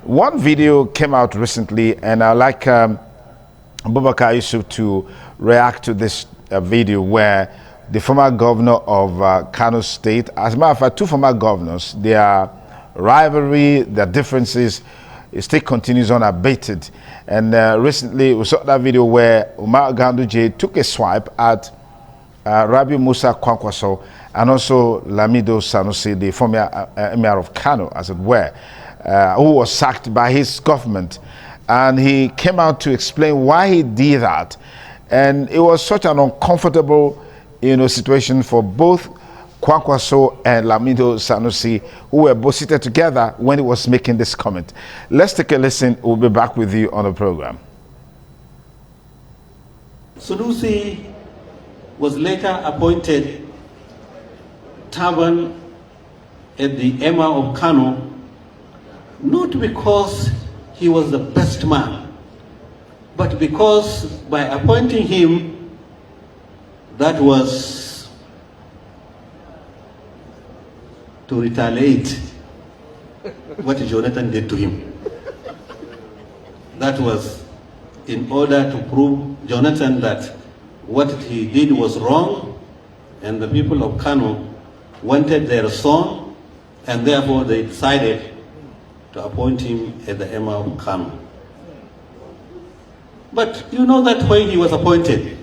One video came out recently, and I'd like Abubakar Yusuf to react to this video where the former governor of Kano State, as a matter of fact, two former governors, their rivalry, their differences, still continues unabated. And recently, we saw that video where Gandu J took a swipe at Rabi Musa Kwankwaso and also Emir Sanusi, the former Emir of Kano, as it were, who was sacked by his government. And he came out to explain why he did that. And it was such an uncomfortable, situation for both Kwankwaso and Emir Sanusi, who were both seated together when he was making this comment. Let's take a listen. We'll be back with you on the program. Sanusi was later appointed Turban at the Emir of Kano, not because he was the best man, but because by appointing him, that was to retaliate what Jonathan did to him. That was in order to prove Jonathan that what he did was wrong, and the people of Kano wanted their son, and therefore they decided to appoint him as the Emir of Kano. But you know that when he was appointed,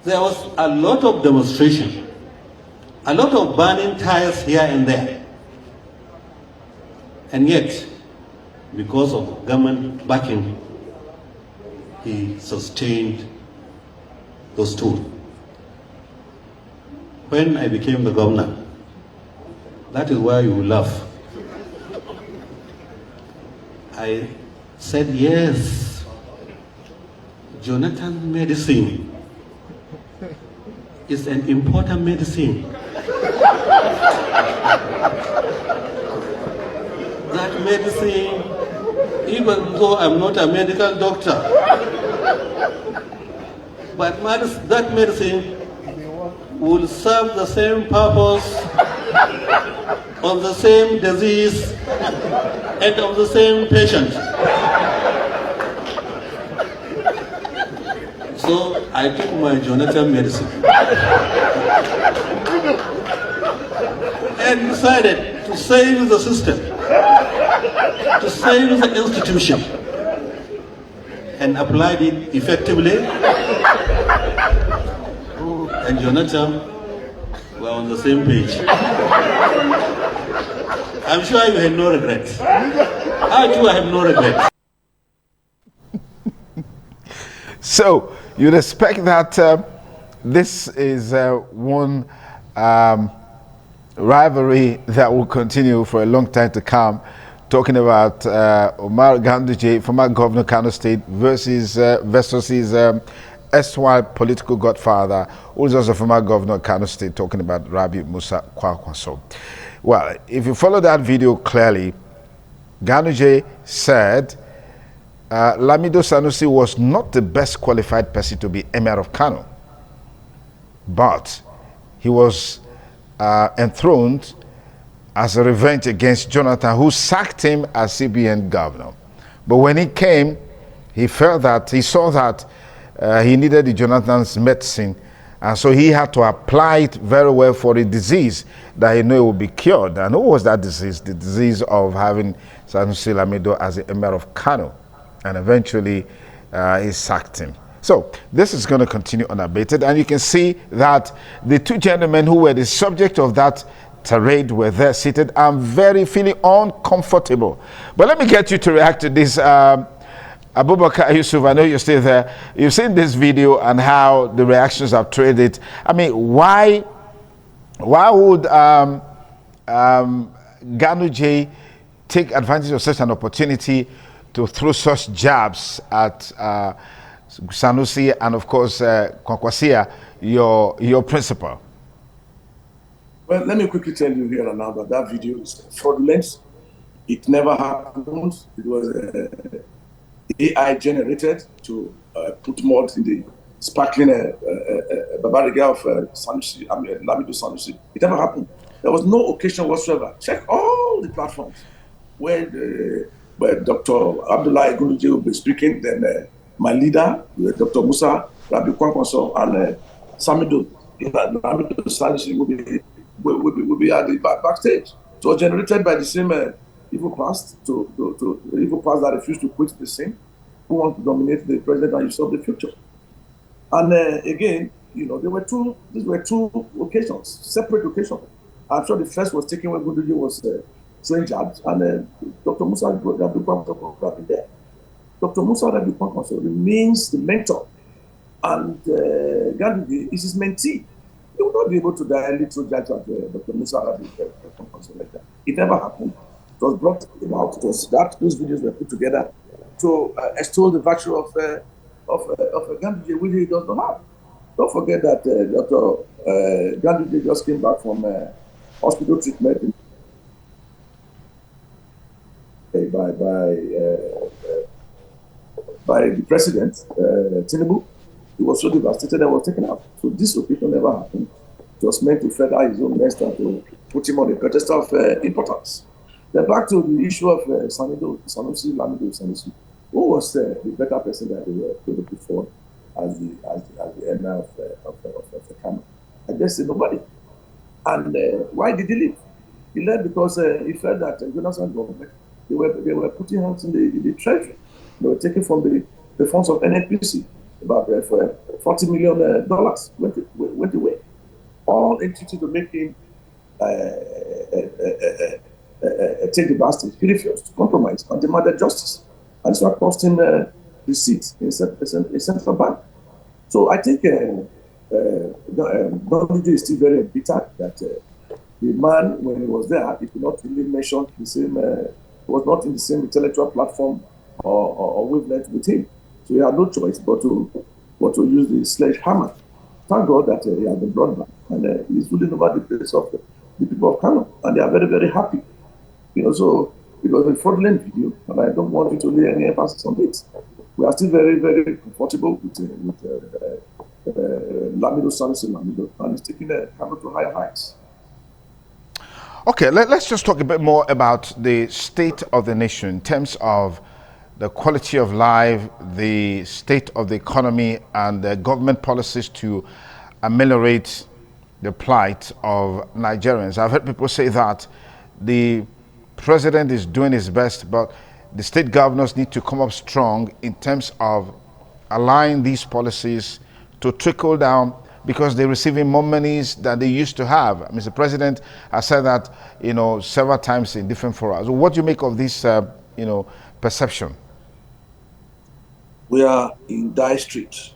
there was a lot of demonstration, a lot of burning tires here and there. And yet, because of government backing, he sustained those two. When I became the governor, that is why you will laugh. I said, yes, Jonathan medicine is an important medicine. That medicine, even though I'm not a medical doctor, but that medicine will serve the same purpose of the same disease and of the same patient. So I took my Jonathan medicine and decided to save the system, to save the institution, and applied it effectively. And Jonathan were on the same page. I'm sure you had no regrets. I too have no regrets. So you'd expect that this is one rivalry that will continue for a long time to come, talking about Gandu J, former governor of Kano State, versus his erstwhile political godfather, who is also former governor of Kano State, talking about Rabi Musa Kwankwaso. Well, if you follow that video clearly, Gandu J said Emir Sanusi was not the best qualified person to be Emir of Kano, but he was enthroned as a revenge against Jonathan, who sacked him as CBN governor. But when he came, he saw that he needed the Jonathan's medicine, and so he had to apply it very well for a disease that he knew would be cured. And what was that disease? The disease of having Sanusi Lamido as the Emir of Kano. And eventually he sacked him. So this is going to continue unabated, and you can see that the two gentlemen who were the subject of that tirade were there seated. I'm feeling uncomfortable. But let me get you to react to this. Abubakar Yusuf, I know you're still there. You've seen this video and how the reactions have traded. I mean, why would Gandu J take advantage of such an opportunity to throw such jabs at Sanusi and, of course, Kwankwaso, your principal? Well, let me quickly tell you here and now that video is fraudulent. It never happened. It was AI generated to put mud in the sparkling Babariga of Sanusi, Emir Sanusi. It never happened. There was no occasion whatsoever. Check all the platforms where where Dr. Abdullah Ganduje will be speaking, then my leader, Dr. Musa Rabi Kwankwaso, and Samido, Lamido Sanusi will be at the backstage. So generated by the same evil past, to the evil past that refused to quit the scene, who want to dominate the president and usurp the future. And again, these were two occasions, separate occasions. I'm sure the first was taken when Ganduje was trained judge, and Dr. Musa Rabi Kwankwaso would have been there. Dr. Musa Rabi Kwankwaso remains the mentor, and Ganduje is his mentee. He will not be able to dilate through judge Dr. Musa Rabi Kwankwaso like that. It never happened. It was brought about. It was that those videos were put together to extol the virtue of Ganduje, which he does not have. Don't forget that Dr. Ganduje just came back from hospital treatment by the president, Tinubu. He was so devastated and was taken out. So this occasion never happened. It was meant to further his own nest and to put him on the pedestal of importance. Then back to the issue of Sanusi, Lamido Sanusi. Who was the better person that they were going to put forward as the Emir of the Kano? I guess nobody. And why did he leave? He left because he felt that Jonathan government, they were putting hands in the treasury. They were taking from the funds of NNPC, about $40 million went away. All entity to make him take the basket. He refused to compromise and demanded justice. And so it cost him receipts in a central bank. So I think Ganduje is still very embittered that the man, when he was there, he could not really mention the same, was not in the same intellectual platform or wavelength with him. So he had no choice but to use the sledgehammer. Thank God that he has been brought back, and he's ruling over the place of the people of Kano, and they are very, very happy. So it was a fraudulent video, and I don't want you to lay any emphasis on it. We are still very, very comfortable with Lamido Sanusi, and it's taking Kano to higher heights. Okay, let's just talk a bit more about the state of the nation in terms of the quality of life, the state of the economy, and the government policies to ameliorate the plight of Nigerians. I've heard people say that the president is doing his best, but the state governors need to come up strong in terms of allowing these policies to trickle down, because they're receiving more monies than they used to have. Mr. President has said that, several times in different forums. What do you make of this, perception? We are in dire straits.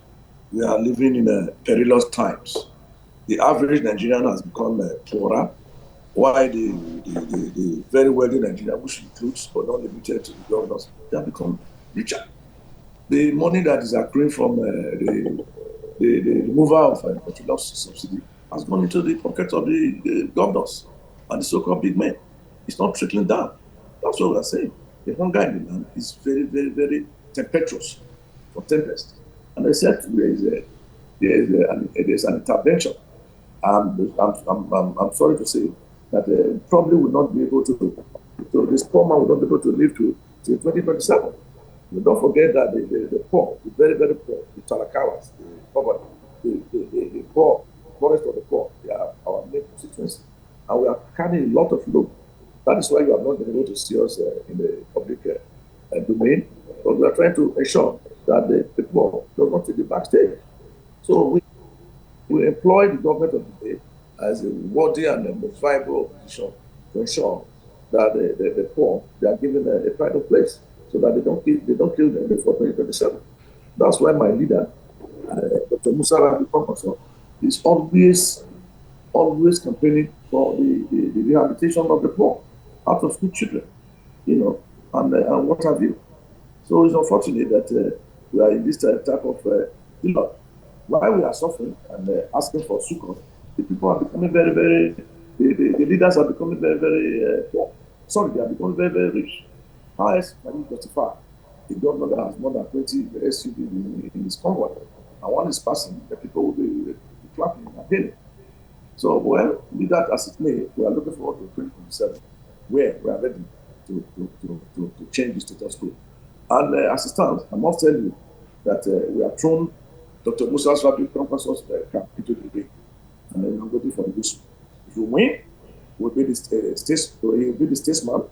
We are living in perilous times. The average Nigerian has become poorer, while the very wealthy Nigerian, which includes but not limited to the governors, they have become richer. The money that is accruing from the removal of petroleum subsidy has gone into the pocket of the governors and the so-called big men. It's not trickling down. That's what we are saying. The hunger in the land is very, very, very tempestuous for tempest. And except there's an intervention. I'm sorry to say that probably will not be able to this poor man will not be able to live to 2027. But don't forget that the poor, the very, very poor, the Talakawas, the poverty, the poor, poorest of the poor, they are our main constituency. And we are carrying a lot of load. That is why you have not been able to see us in the public domain. But we are trying to ensure that the poor does not take the backstage. So we employ the government of the day as a worthy and a most viable position to ensure that the poor, they are given a pride of place, so that they don't kill them before 2027. That's why my leader, Dr. Musa Rabi Kwankwaso, is always campaigning for the rehabilitation of the poor, out of school children, and what have you. So it's unfortunate that we are in this type of dialogue. While we are suffering and asking for succor, the people are becoming very, very, the leaders are becoming very, very poor. Sorry, they are becoming very, very rich. How else can you justify a governor that has more than 20 SUV in his convoy, and one is passing, the people will be clapping and hailing? So, well, be that as it may, we are looking forward to 2027, where we are ready to change the status quo. And as it stands, I must tell you that we have thrown Dr. Musa's Kwankwaso's camp into the ring, and then we're waiting for the whistle. If we win, he'll be the statesman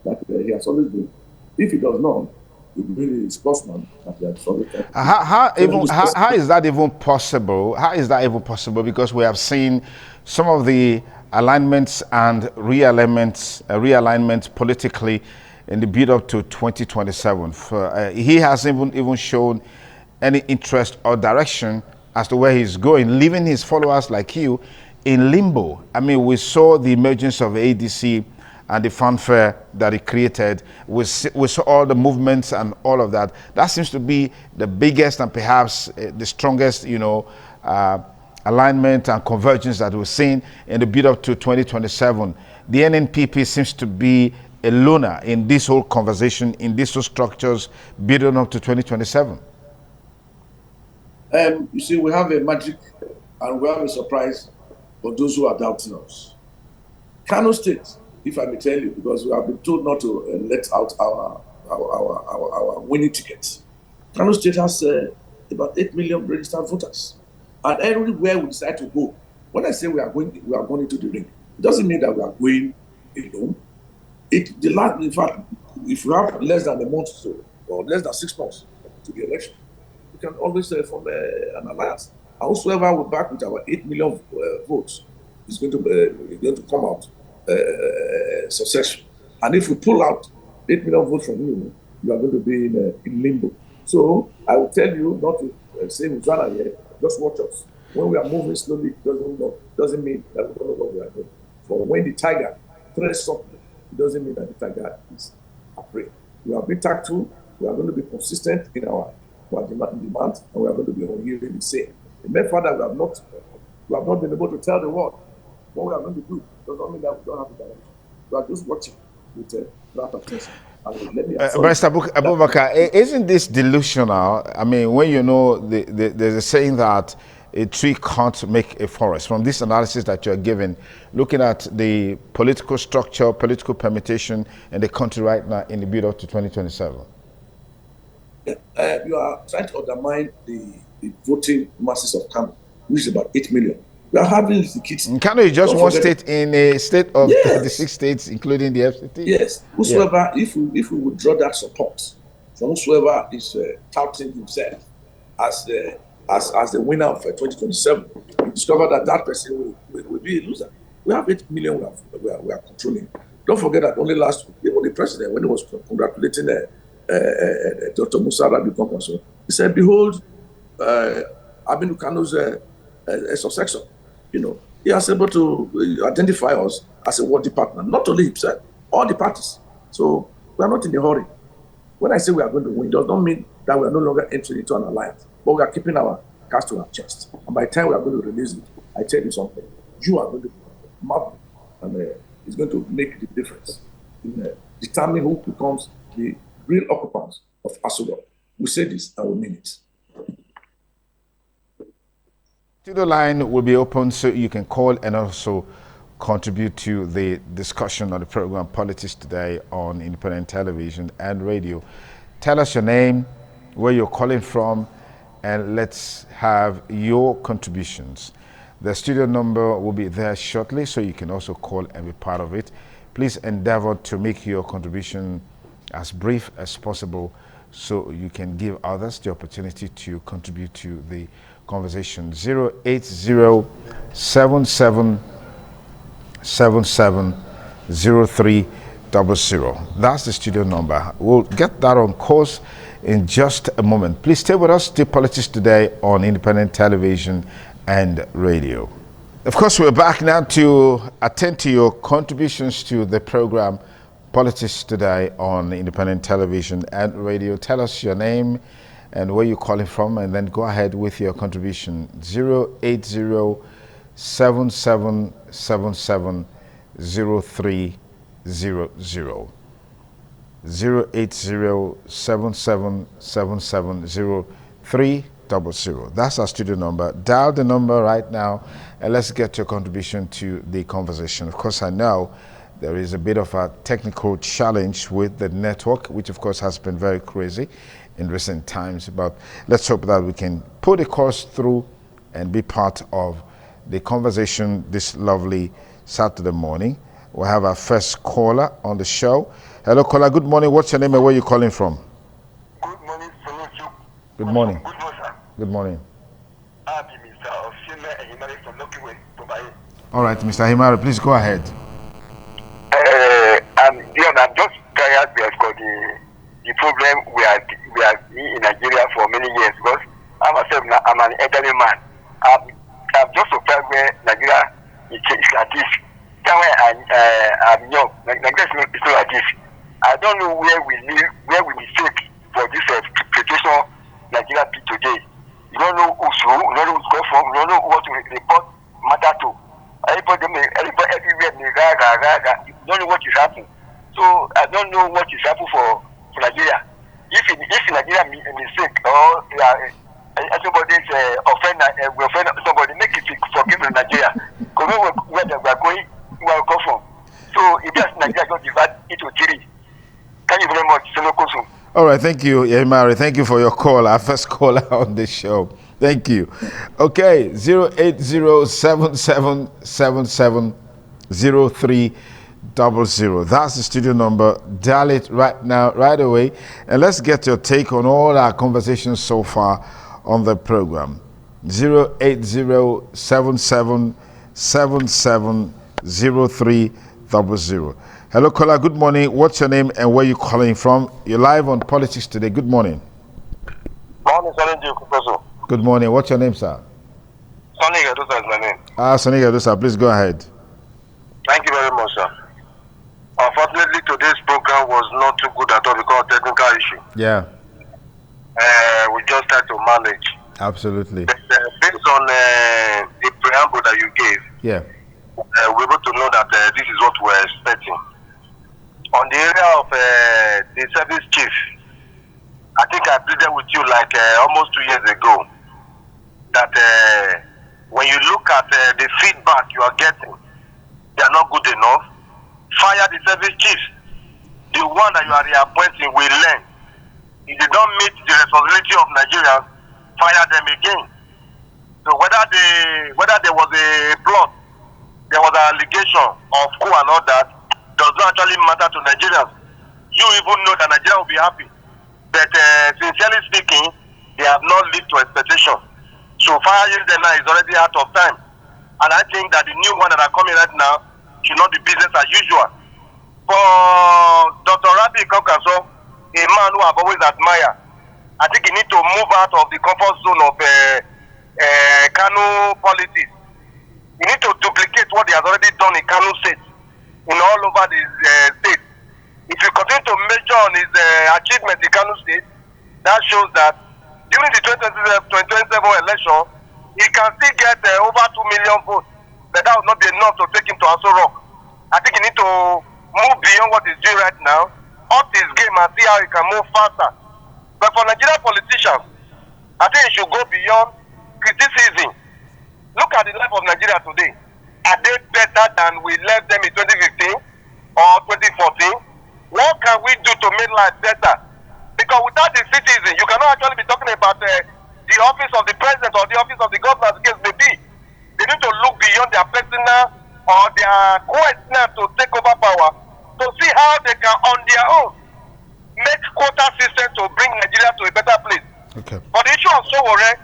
that he has always been. If he does not, he'll be the sportsman that he has always been. How is that even possible? How is that even possible? Because we have seen some of the alignments and realignments politically in the build up to 2027. He hasn't even shown any interest or direction as to where he's going, leaving his followers like you in limbo. I mean, we saw the emergence of ADC and the fanfare that it created. We saw all the movements and all of that. That seems to be the biggest and perhaps the strongest, alignment and convergence that we've seen in the build up to 2027. The NNPP seems to be a loner in this whole conversation, in these two structures building up to 2027. You see, we have a magic and we have a surprise for those who are doubting us. Kano State, if I may tell you, because we have been told not to let out our winning tickets. Kano State has about 8 million registered voters. And everywhere we decide to go, when I say we are going into the ring, it doesn't mean that we are going alone. In fact, if you have less than a month or less than 6 months to the election, you can always form an alliance. And whosoever will back with our 8 million votes is going to come out successful. And if we pull out 8 million votes from you, you are going to be in limbo. So I will tell you not to say Hosanna here, just watch us. When we are moving slowly, doesn't mean that we don't know what we are doing. For when the tiger threats something, it doesn't mean that the tiger is afraid. We have been tactful, we are going to be consistent in our demand, and we are going to be hearing the same. The mere fact that we have not been able to tell the world what we are going to do does not mean that we don't have a direction. We are just watching with rapt attention. Barrister Abubakar, isn't this delusional? I mean, when you know there's a saying that a tree can't make a forest. From this analysis that you're giving, looking at the political structure, political permutation in the country right now in the build-up to 2027. You are trying to undermine the voting masses of Kano, which is about 8 million. We are having the kids. Kano is just one state in a state of 36 states, including the FCT. Yes. Whosoever, if we withdraw that support from whosoever is touting himself as the winner of 2027, we discover that person will be a loser. We have 8 million we are controlling. Don't forget that only last week, even the president, when he was congratulating Dr. Musa Kwankwaso, he said, behold, Aminu Kano's a successor. He has able to identify us as a worthy partner, not only himself, all the parties. So we are not in a hurry. When I say we are going to win, it does not mean that we are no longer entering into an alliance, but we are keeping our cards to our chest. And by the time we are going to release it, I tell you something, you are going to marvel, and it's going to make the difference in determining who becomes the real occupants of Aso. We say this and we mean it. Studio line will be open so you can call and also contribute to the discussion on the program Politics Today on independent television and radio. Tell us your name, where you're calling from, and let's have your contributions. The studio number will be there shortly, so you can also call and be part of it. Please endeavor to make your contribution as brief as possible so you can give others the opportunity to contribute to the conversation. 08077770300. That's the studio number. We'll get that on course in just a moment. Please stay with us to Politics Today on independent television and radio. Of course, we're back now to attend to your contributions to the program Politics Today on independent television and radio. Tell us your name and where you're calling from, and then go ahead with your contribution. 08077770300. 08077770300. That's our studio number. Dial the number right now and let's get your contribution to the conversation. Of course, I know There is a bit of a technical challenge with the network, which of course has been very crazy in recent times. But let's hope that we can put the course through and be part of the conversation this lovely Saturday morning. We'll have our first caller on the show. Hello, caller. Good morning. What's your name and where are you calling from? Good morning, Sanusi. Good morning. Good morning, sir. Good morning. I'm Mr. Emir Sanusi from Dubai. All right, Mr. Himari, please go ahead. I'm just tired because the problem we are in Nigeria for many years. Because I'm an elderly man. I'm just surprised where Nigeria is like this. That's why I'm young. Nigeria is not like this. I don't know where we live, where we mistake for this situation Nigeria be today. You don't know who's who, you don't know who's come from, you don't know what to report matter to. Everybody everywhere, you don't know what is happening. So I don't know what is happening for Nigeria. If Nigeria mistake or somebody's we offend somebody, make it forgive Nigeria. Because where we are going, where we come from. So if just Nigeria don't divide into three. Thank you very much, Senator. All right, thank you, Yemari. Thank you for your call, our first caller on the show. Thank you. Okay, 08077770300. That's the studio number. Dial it right now, right away, and let's get your take on all our conversations so far on the program. 08077770300. Hello, caller. Good morning. What's your name and where are you calling from? You're live on Politics Today. Good morning. Morning, Kwankwaso. Good morning. What's your name, sir? Sonny Gadusa is my name. Sonny Gadusa, please go ahead. Thank you very much, sir. Unfortunately, today's program was not too good at all because of technical issue. Yeah. We just had to manage. Absolutely. But, based on the preamble that you gave, Yeah. we're able to know that this is what we're expecting. On the area of the service chief, I think I pleaded with you like almost 2 years ago that when you look at the feedback you are getting, they are not good enough. Fire the service chiefs. The one that you are reappointing will learn. If they don't meet the responsibility of Nigerians, fire them again. So whether there was a plot, there was an allegation of coup and all that, does not actually matter to Nigerians. You even know that Nigeria will be happy. But sincerely speaking, they have not lived to expectation. So firing them now is already out of time. And I think that the new one that are coming right now should not be business as usual. For Dr. Rabi Kwankwaso, a man who I've always admired, I think he needs to move out of the comfort zone of Kano politics. You need to duplicate what he has already done in Kano State, in all over the state. If you continue to measure on his achievement in Kano State, that shows that during the 2027 election, he can still get over 2 million votes. But that would not be enough to take him to Aso Rock. I think he need to move beyond what he's doing right now, up his game and see how he can move faster. But for Nigerian politicians, I think he should go beyond criticism. Look at the life of Nigeria today. Are they better than we left them in 2015 or 2014? What can we do to make life better? Because without the citizen, you cannot actually be talking about the office of the president or the office of the governor, as the case may be. They need to look beyond their personal or their quest now to take over power to see how they can, on their own, make quota system to bring Nigeria to a better place. Okay. For the issue of Sowore,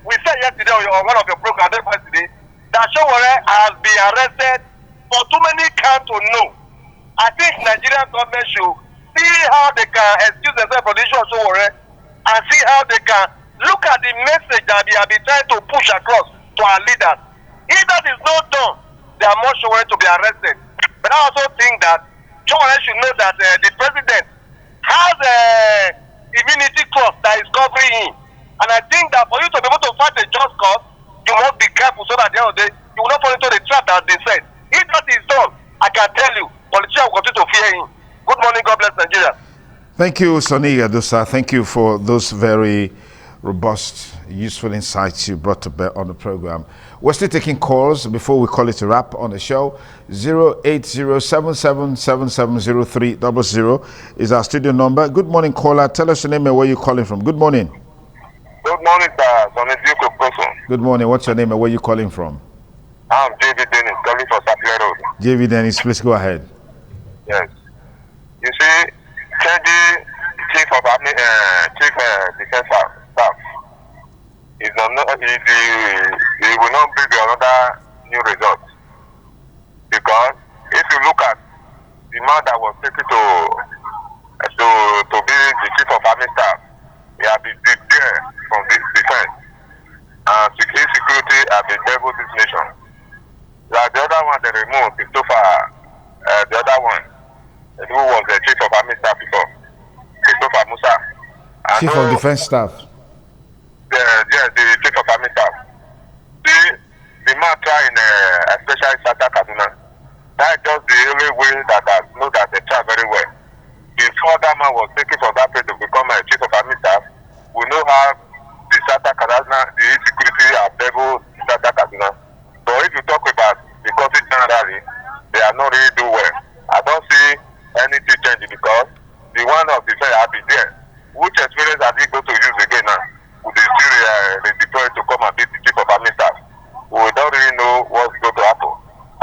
we said yesterday on one of your programs yesterday that Sowore has been arrested for too many counts to know. I think Nigerian government should see how they can excuse themselves for the issue of Sowore and see how they can look at the message that they have been trying to push across to our leaders. If that is not done, they are more Sowore to be arrested. But I also think that Sowore should know that the president has immunity clause that is covering him. And I think that for you to be able to fight a just cause, you must be careful so that at the end of the day, you will not fall into the trap that has been said. If that is done, I can tell you, politicians will continue to fear him. Good morning, God bless Nigeria. Thank you, Sonny Gadusa. Thank you for those very robust, useful insights you brought to bear on the program. We're still taking calls before we call it a wrap on the show. 08077770300 is our studio number. Good morning, caller. Tell us your name and where you're calling from. Good morning. Good morning, sir. Kwankwaso. Good morning. What's your name and where you're calling from? I'm JV Dennis, calling for Sapler Road. JV Dennis, please go ahead. Yes. You see, Kedi, Chief of Army, Chief Defense Staff, he will not bring another new result. Because if you look at the man that was taken to be the Chief of Army Staff, he has been there from the defense. And security has been devil this nation. Like the other one they removed, Christopher, the other one, who was the Chief of Army Staff before, Christopher Musa. Chief of Defense Staff. The Chief of Army Staff. The man tried in especially Santa Kaduna. That's just the only way that I know that they try very well. Before that man was taken from that place to become a Chief of Army Staff, we know how the Santa Kaduna, the insecurity have leveled Santa Kaduna. So if you talk about the country generally, they are not really do well. I don't see anything changing because the one of the fair have been there. Which experience have you go to use again now? Would they still redeploy to come and be the Chief of Army Staff? We don't really know what's going to happen.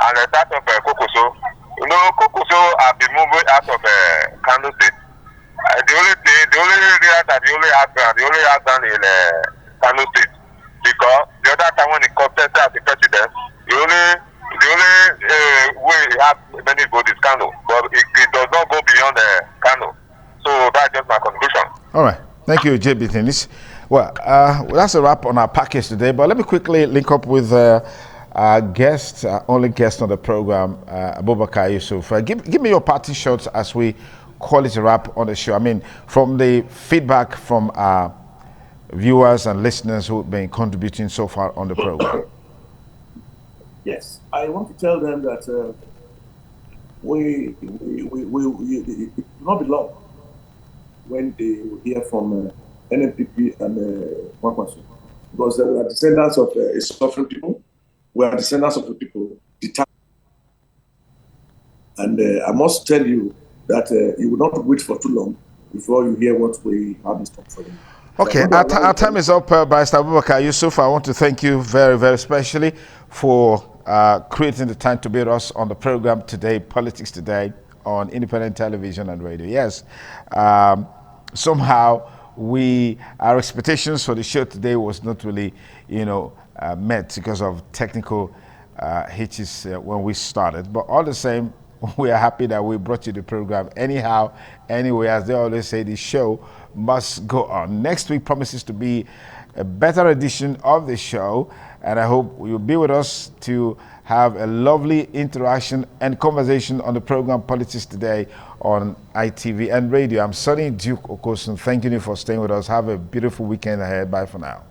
And that of Kwankwaso, Kwankwaso have been moving out of Gandu State. The only area that the only have done in Gandu State, because the other time when he contested as the president, the only way he has many votes is Kano, but it does not go beyond Kano. So that's just my conclusion. All right. Thank you, JB Dennis. Well, that's a wrap on our package today, but let me quickly link up with our guest, only guest on the program, Abubakar Yusuf. Give me your party shots as we call it a wrap on the show. I mean, from the feedback from our viewers and listeners who have been contributing so far on the program. Yes, I want to tell them that it will not be long when they will hear from NNPP and Kwankwaso, because they are descendants of suffering people. We are descendants of the people. And I must tell you that you will not wait for too long before you hear what we have in store for you. Okay, our time is up, Barrister Abubakar Yusuf. I want to thank you very, very specially for creating the time to be with us on the program today, Politics Today, on independent television and radio. Yes, somehow our expectations for the show today was not really, met because of technical hitches when we started. But all the same, we are happy that we brought you the program anyhow, anyway. As they always say, the show must go on. Next week promises to be a better edition of the show, and I hope you'll be with us to have a lovely interaction and conversation on the program Politics Today on ITV and radio. I'm Sonny Duke Okosun. Thanking you for staying with us. Have a beautiful weekend ahead. Bye for now.